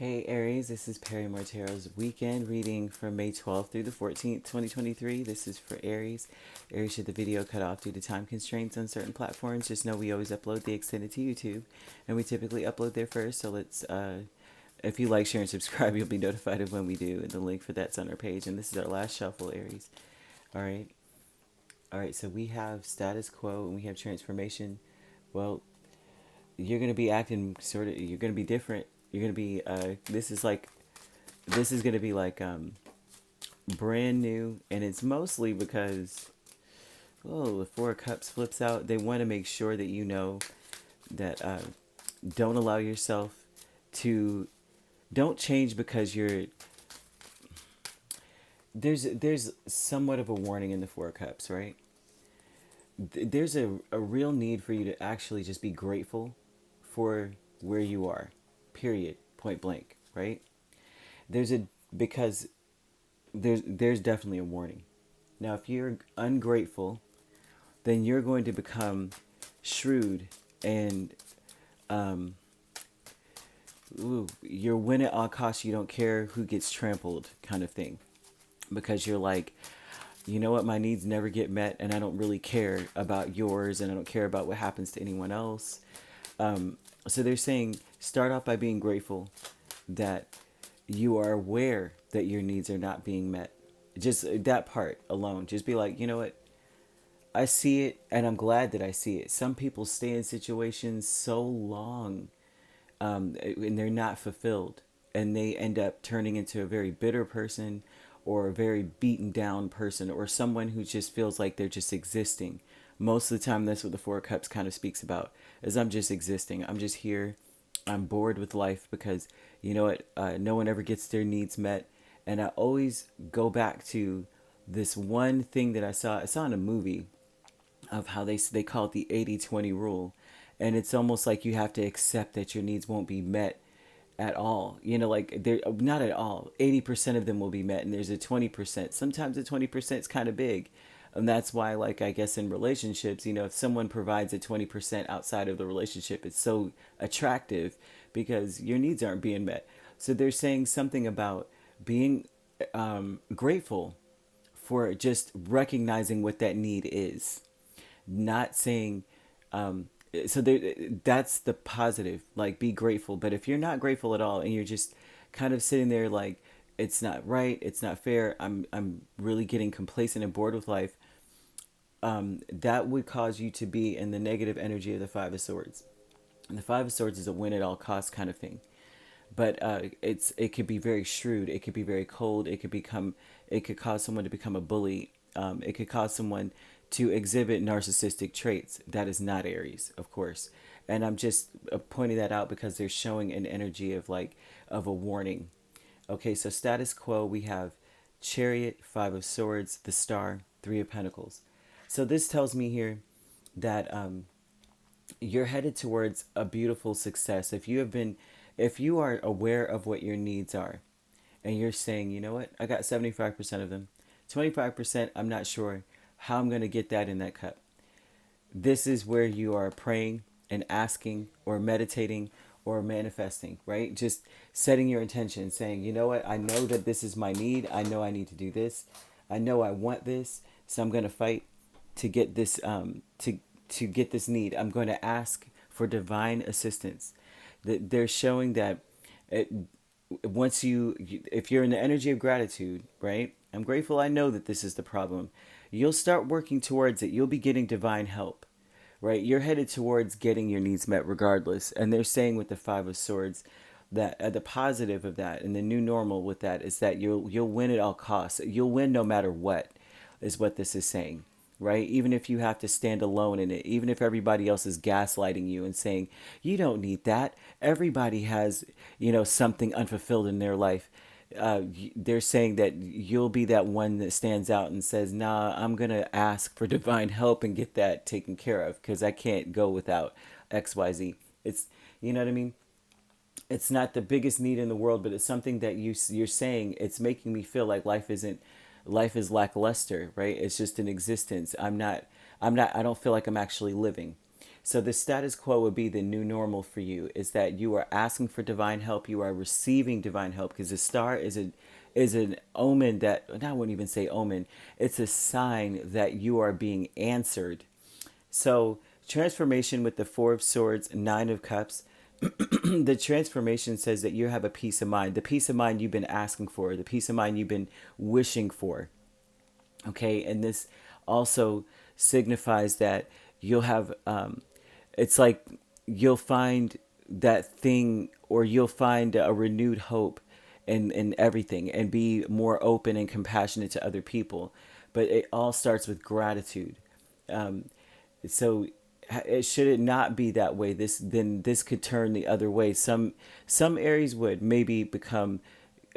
Hey Aries, this is Perrymore Tarot's weekend reading from May 12th through the 14th, 2023. This is for Aries. Aries, should the video cut off due to time constraints on certain platforms, just know we always upload the extended to YouTube, and we typically upload there first. So if you like, share, and subscribe, you'll be notified of when we do, and the link for that's on our page. And this is our last shuffle, Aries. All right. All right, so we have status quo and we have transformation. Well, you're going to be acting you're going to be different. You're going to be, this is going to be like brand new. And it's mostly because, oh, the Four of Cups flips out. They want to make sure that you know that don't allow yourself to, don't change because there's somewhat of a warning in the Four of Cups, right? There's a real need for you to actually just be grateful for where you are, period, point blank, right? There's a because there's definitely a warning. Now, if you're ungrateful, then you're going to become shrewd and you're win at all costs. You don't care who gets trampled, kind of thing, because you're like, you know what, my needs never get met, and I don't really care about yours, and I don't care about what happens to anyone else. So they're saying start off by being grateful that you are aware that your needs are not being met. Just that part alone. Just be like, you know what? I see it and I'm glad that I see it. Some people stay in situations so long and they're not fulfilled. And they end up turning into a very bitter person or a very beaten down person or someone who just feels like they're just existing. Most of the time, that's what the Four of Cups kind of speaks about, is I'm just existing. I'm just here. I'm bored with life because, you know what, no one ever gets their needs met. And I always go back to this one thing that I saw in a movie of how they call it the 80-20 rule. And it's almost like you have to accept that your needs won't be met at all. You know, like they're not at all. 80% of them will be met, and there's a 20%. Sometimes the 20% is kind of big. And that's why, like, I guess in relationships, you know, if someone provides a 20% outside of the relationship, it's so attractive because your needs aren't being met. So they're saying something about being grateful for just recognizing what that need is, not saying, so that's the positive, like be grateful. But if you're not grateful at all and you're just kind of sitting there like, it's not right, it's not fair, I'm really getting complacent and bored with life, that would cause you to be in the negative energy of the Five of Swords. And the Five of Swords is a win at all costs kind of thing. But it could be very shrewd. It could be very cold. It could cause someone to become a bully. It could cause someone to exhibit narcissistic traits. That is not Aries, of course. And I'm just pointing that out because they're showing an energy of of a warning. Okay, so status quo, we have Chariot, Five of Swords, the Star, Three of Pentacles. So this tells me here that you're headed towards a beautiful success. If you are aware of what your needs are, and you're saying, you know what, I got 75% of them, 25%, I'm not sure how I'm going to get that in that cup. This is where you are praying and asking or meditating or manifesting, right? Just setting your intention, saying, you know what, I know that this is my need. I know I need to do this. I know I want this. So I'm going to fight to get this, to get this need. I'm going to ask for divine assistance. They're showing that if you're in the energy of gratitude, right? I'm grateful. I know that this is the problem. You'll start working towards it. You'll be getting divine help, right? You're headed towards getting your needs met regardless. And they're saying with the Five of Swords that the positive of that and the new normal with that is that you'll win at all costs. You'll win no matter what, is what this is saying, right? Even if you have to stand alone in it, even if everybody else is gaslighting you and saying, you don't need that. Everybody has, something unfulfilled in their life. They're saying that you'll be that one that stands out and says, nah, I'm going to ask for divine help and get that taken care of because I can't go without XYZ. It's, you know what I mean? It's not the biggest need in the world, but it's something that you're saying, it's making me feel like life is lackluster, right? It's just an existence. I don't feel like I'm actually living. So the status quo would be the new normal for you, is that you are asking for divine help, you are receiving divine help, because the star is an omen that, and I wouldn't even say omen, it's a sign that you are being answered. So transformation with the Four of Swords, Nine of Cups, the transformation says that you have a peace of mind, the peace of mind you've been asking for, the peace of mind you've been wishing for. Okay, and this also signifies that you'll have it's like you'll find that thing, or you'll find a renewed hope in everything, and be more open and compassionate to other people. But it all starts with gratitude. um, so it should it not be that way, this could turn the other way. Some Aries would maybe become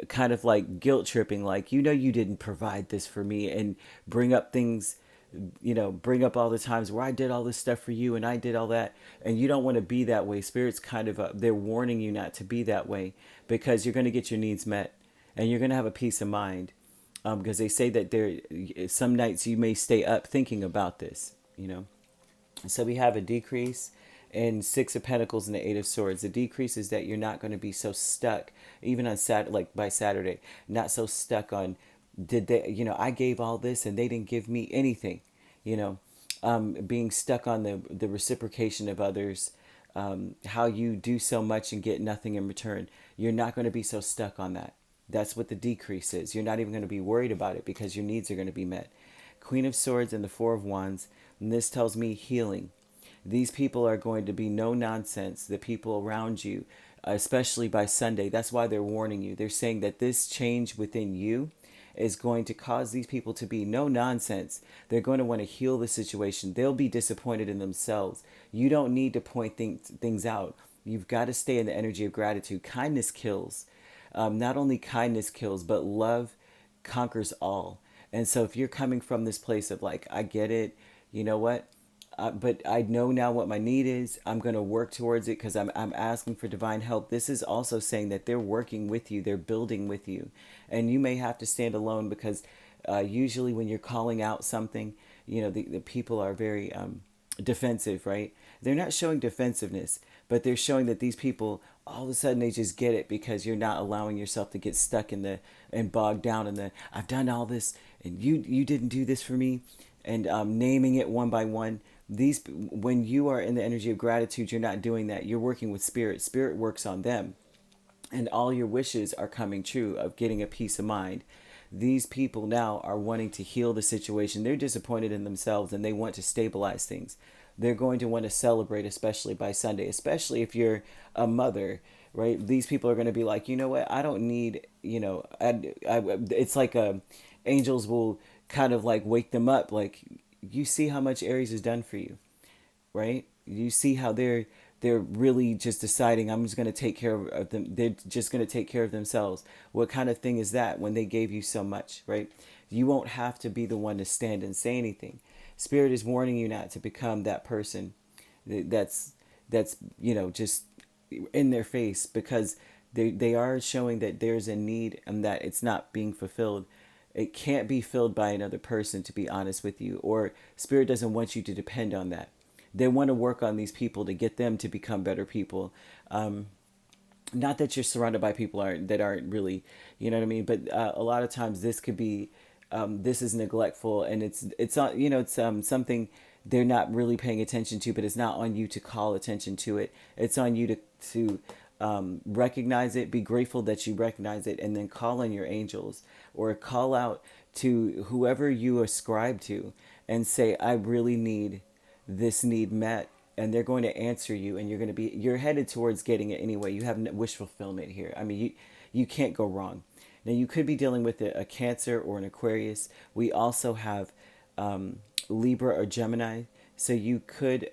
kind of like guilt tripping, like, you didn't provide this for me, and bring up things, bring up all the times where I did all this stuff for you and I did all that. And you don't want to be that way. Spirit's kind of they're warning you not to be that way, because you're going to get your needs met, and you're going to have a peace of mind. Because they say that some nights you may stay up thinking about this. So we have a decrease in Six of Pentacles and the Eight of Swords. The decrease is that you're not going to be so stuck, even on like by Saturday, not so stuck on, did they, I gave all this and they didn't give me anything, you know, being stuck on the reciprocation of others, how you do so much and get nothing in return. You're not going to be so stuck on that. That's what the decrease is. You're not even going to be worried about it, because your needs are going to be met. Queen of Swords and the Four of Wands. And this tells me healing. These people are going to be no nonsense. The people around you, especially by Sunday. That's why they're warning you. They're saying that this change within you is going to cause these people to be no nonsense. They're going to want to heal the situation. They'll be disappointed in themselves. You don't need to point things out. You've got to stay in the energy of gratitude. Kindness kills. Not only kindness kills, but love conquers all. And so if you're coming from this place of like, I get it, you know what? But I know now what my need is. I'm going to work towards it, because I'm asking for divine help. This is also saying that they're working with you. They're building with you. And you may have to stand alone, because usually when you're calling out something, the people are very defensive, right? They're not showing defensiveness, but they're showing that these people, all of a sudden, they just get it, because you're not allowing yourself to get stuck and bogged down in the, I've done all this and you didn't do this for me. And naming it one by one. When you are in the energy of gratitude, you're not doing that. You're working with spirit. Spirit works on them, and all your wishes are coming true of getting a peace of mind. These people now are wanting to heal the situation. They're disappointed in themselves, and they want to stabilize things. They're going to want to celebrate, especially by Sunday, especially if you're a mother, right? These people are going to be like, you know what? I don't need, it's like angels will kind of like wake them up. Like, you see how much Aries has done for you, right? You see how they're really just deciding, I'm just going to take care of them. They're just going to take care of themselves. What kind of thing is that when they gave you so much, right? You won't have to be the one to stand and say anything. Spirit is warning you not to become that person that's just in their face, because they are showing that there's a need and that it's not being fulfilled. It can't be filled by another person, to be honest with you, or Spirit doesn't want you to depend on that. They want to work on these people to get them to become better people. Not that you're surrounded by people that aren't really, you know what I mean? But a lot of times this could be, this is neglectful, and it's not, it's something they're not really paying attention to, but it's not on you to call attention to it. It's on you to recognize it, be grateful that you recognize it, and then call on your angels, or call out to whoever you ascribe to and say, I really need this need met. And they're going to answer you, and you're headed towards getting it anyway. You have wish fulfillment here. I mean, you can't go wrong. Now, you could be dealing with a Cancer or an Aquarius. We also have Libra or Gemini. So you could,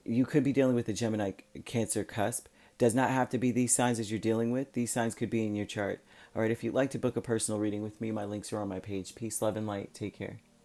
you could be dealing with a Gemini Cancer cusp. Does not have to be these signs as you're dealing with. These signs could be in your chart. All right, if you'd like to book a personal reading with me, my links are on my page. Peace, love, and light. Take care.